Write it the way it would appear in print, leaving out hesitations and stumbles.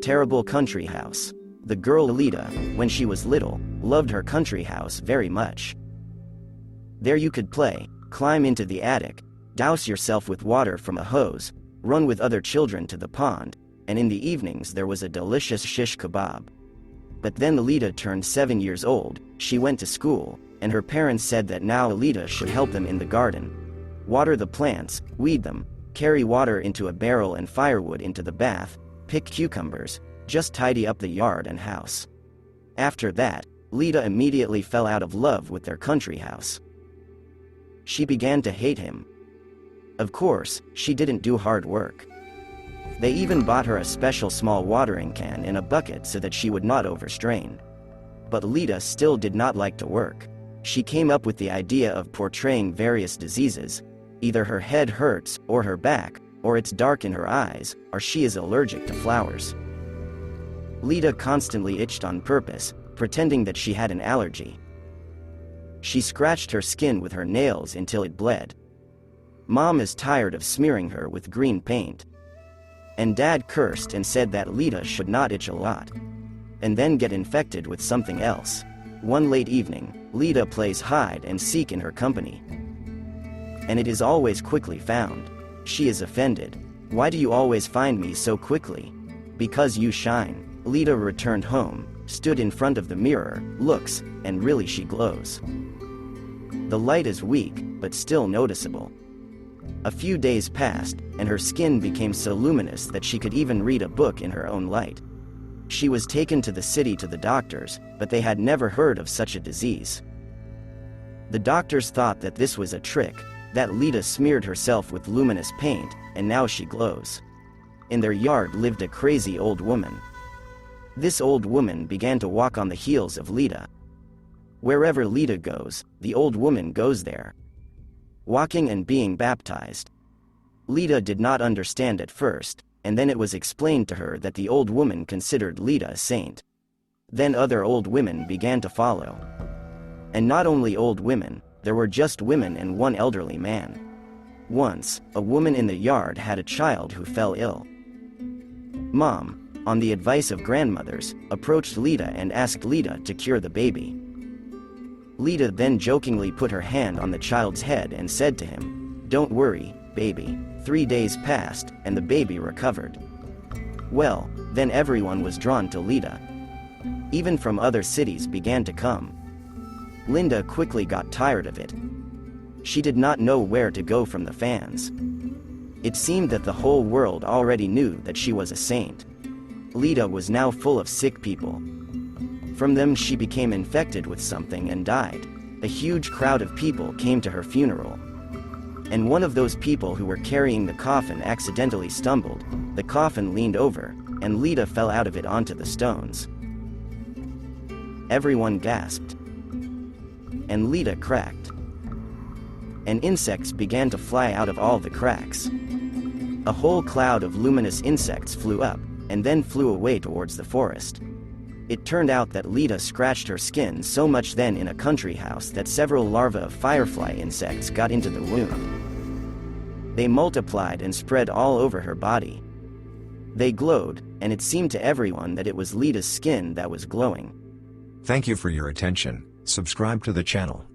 terrible country house. The girl Lita, when she was little, loved her country house very much. There you could play, climb into the attic, douse yourself with water from a hose, run with other children to the pond, and in the evenings there was a delicious shish kebab. But then Lita turned 7 years old, she went to school, and her parents said that now Lita should help them in the garden. Water the plants, weed them, carry water into a barrel and firewood into the bath, pick cucumbers, just tidy up the yard and house. After that, Lita immediately fell out of love with their country house. She began to hate him. Of course, she didn't do hard work. They even bought her a special small watering can and a bucket so that she would not overstrain. But Lita still did not like to work. She came up with the idea of portraying various diseases. Either her head hurts, or her back, or it's dark in her eyes, or she is allergic to flowers. Lita constantly itched on purpose, pretending that she had an allergy. She scratched her skin with her nails until it bled. Mom is tired of smearing her with green paint. And Dad cursed and said that Lita should not itch a lot, and then get infected with something else. One late evening, Lita plays hide and seek in her company. And it is always quickly found. She is offended. Why do you always find me so quickly? Because you shine. Lita returned home, stood in front of the mirror, looks, and really she glows. The light is weak, but still noticeable. A few days passed, and her skin became so luminous that she could even read a book in her own light. She was taken to the city to the doctors, but they had never heard of such a disease. The doctors thought that this was a trick, that Lita smeared herself with luminous paint, and now she glows. In their yard lived a crazy old woman. This old woman began to walk on the heels of Lita. Wherever Lita goes, the old woman goes there. Walking and being baptized. Lita did not understand at first, and then it was explained to her that the old woman considered Lita a saint. Then other old women began to follow. And not only old women, there were just women and one elderly man. Once, a woman in the yard had a child who fell ill. Mom, on the advice of grandmothers, approached Lita and asked Lita to cure the baby. Lita then jokingly put her hand on the child's head and said to him, "Don't worry, baby." 3 days passed, and the baby recovered. Well, then everyone was drawn to Lita. Even from other cities began to come. Linda quickly got tired of it. She did not know where to go from the fans. It seemed that the whole world already knew that she was a saint. Lita was now full of sick people. From them she became infected with something and died. A huge crowd of people came to her funeral. And one of those people who were carrying the coffin accidentally stumbled. The coffin leaned over, and Lita fell out of it onto the stones. Everyone gasped. And Lita cracked. And insects began to fly out of all the cracks. A whole cloud of luminous insects flew up, and then flew away towards the forest. It turned out that Lita scratched her skin so much then in a country house that several larvae of firefly insects got into the wound. They multiplied and spread all over her body. They glowed, and it seemed to everyone that it was Lita's skin that was glowing. Thank you for your attention. Subscribe to the channel.